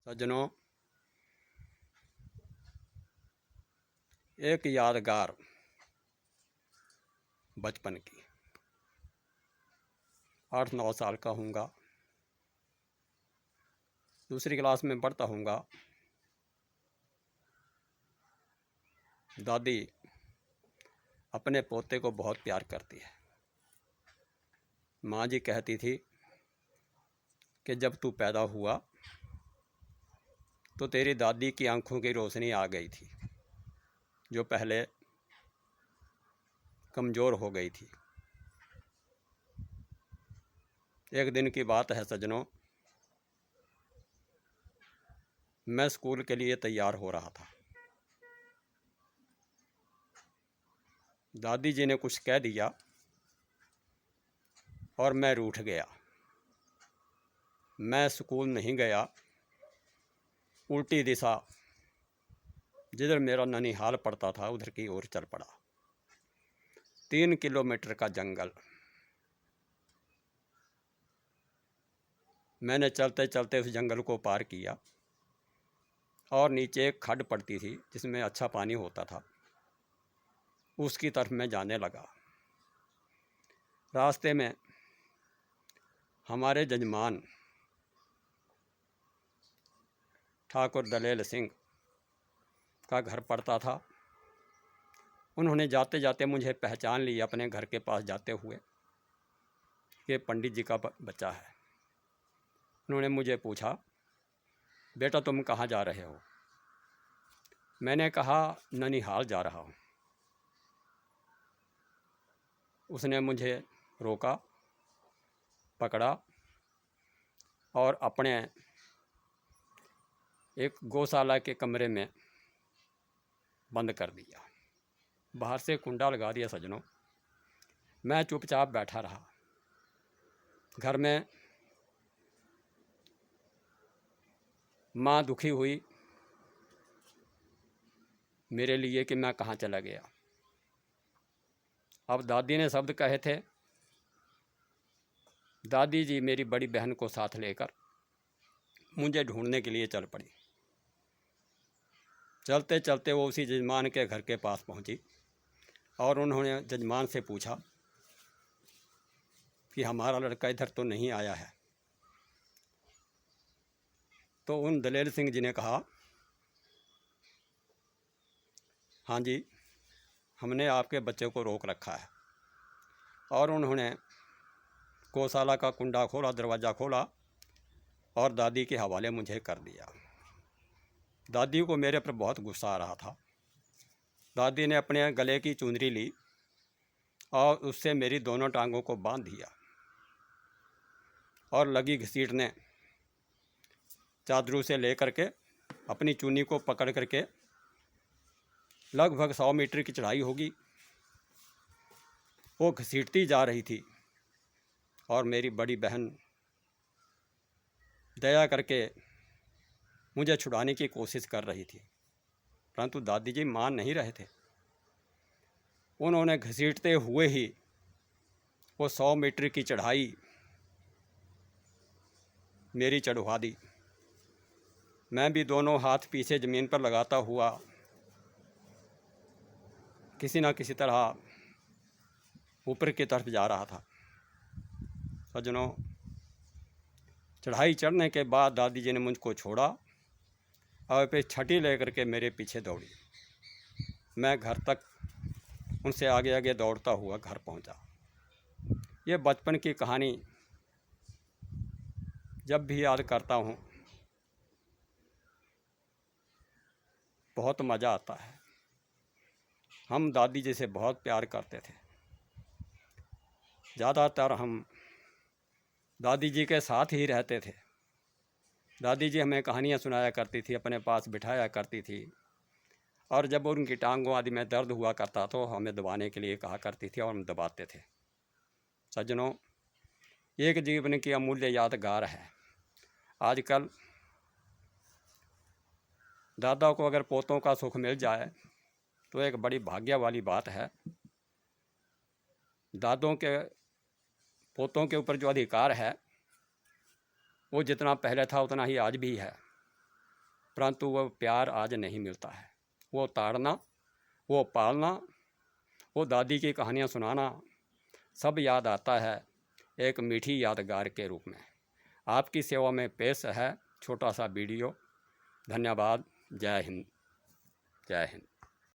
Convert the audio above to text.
सज्जनों, एक यादगार बचपन की 8-9 साल का हूँगा, दूसरी क्लास में पढ़ता हूँगा। दादी अपने पोते को बहुत प्यार करती है। माँ जी कहती थी कि जब तू पैदा हुआ तो तेरी दादी की आंखों की रोशनी आ गई थी, जो पहले कमज़ोर हो गई थी। एक दिन की बात है सज्जनों, मैं स्कूल के लिए तैयार हो रहा था। दादी जी ने कुछ कह दिया और मैं रूठ गया। मैं स्कूल नहीं गया, उल्टी दिशा जिधर मेरा ननिहाल पड़ता था उधर की ओर चल पड़ा। 3 किलोमीटर का जंगल। मैंने चलते चलते उस जंगल को पार किया और नीचे एक खड्ड पड़ती थी जिसमें अच्छा पानी होता था। उसकी तरफ मैं जाने लगा। रास्ते में हमारे जजमान ठाकुर दलेल सिंह का घर पड़ता था। उन्होंने जाते जाते मुझे पहचान लिया अपने घर के पास जाते हुए कि पंडित जी का बच्चा है। उन्होंने मुझे पूछा, बेटा तुम कहाँ जा रहे हो? मैंने कहा, ननिहाल जा रहा हूँ। उसने मुझे रोका, पकड़ा और अपने एक गौशाला के कमरे में बंद कर दिया। बाहर से कुंडा लगा दिया। सज्जनों, मैं चुपचाप बैठा रहा। घर में माँ दुखी हुई मेरे लिए कि मैं कहाँ चला गया। अब दादी ने शब्द कहे थे। दादी जी मेरी बड़ी बहन को साथ लेकर मुझे ढूंढने के लिए चल पड़ी। चलते चलते वो उसी जजमान के घर के पास पहुंची और उन्होंने जजमान से पूछा कि हमारा लड़का इधर तो नहीं आया है। तो उन दलेल सिंह जी ने कहा, हाँ जी, हमने आपके बच्चे को रोक रखा है। और उन्होंने गौशाला का कुंडा खोला, दरवाज़ा खोला और दादी के हवाले मुझे कर दिया। दादी को मेरे पर बहुत गुस्सा आ रहा था। दादी ने अपने गले की चुनरी ली और उससे मेरी दोनों टांगों को बांध दिया और लगी घसीटने। चादरों से लेकर के अपनी चुन्नी को पकड़ करके लगभग 100 मीटर की चढ़ाई होगी, वो घसीटती जा रही थी और मेरी बड़ी बहन दया करके मुझे छुड़ाने की कोशिश कर रही थी, परंतु दादी जी मान नहीं रहे थे। उन्होंने घसीटते हुए ही वो 100 मीटर की चढ़ाई मेरी चढ़वा दी। मैं भी दोनों हाथ पीछे ज़मीन पर लगाता हुआ किसी न किसी तरह ऊपर की तरफ जा रहा था। सज्जनों, चढ़ाई चढ़ने के बाद दादी जी ने मुझको छोड़ा और फिर छठी लेकर के मेरे पीछे दौड़ी। मैं घर तक उनसे आगे आगे दौड़ता हुआ घर पहुंचा। ये बचपन की कहानी जब भी याद करता हूँ बहुत मज़ा आता है। हम दादी जी से बहुत प्यार करते थे। ज़्यादातर हम दादी जी के साथ ही रहते थे। दादी जी हमें कहानियाँ सुनाया करती थी, अपने पास बिठाया करती थी और जब उनकी टांगों आदि में दर्द हुआ करता तो हमें दबाने के लिए कहा करती थी और हम दबाते थे। सज्जनों, एक जीवन की अमूल्य यादगार है। आजकल दादा को अगर पोतों का सुख मिल जाए तो एक बड़ी भाग्य वाली बात है। दादों के पोतों के ऊपर जो अधिकार है वो जितना पहले था उतना ही आज भी है। परंतु वह प्यार आज नहीं मिलता है। वो ताड़ना, वो पालना, वो दादी की कहानियाँ सुनाना सब याद आता है एक मीठी यादगार के रूप में। आपकी सेवा में पेश है छोटा सा वीडियो। धन्यवाद। जय हिंद। जय हिंद।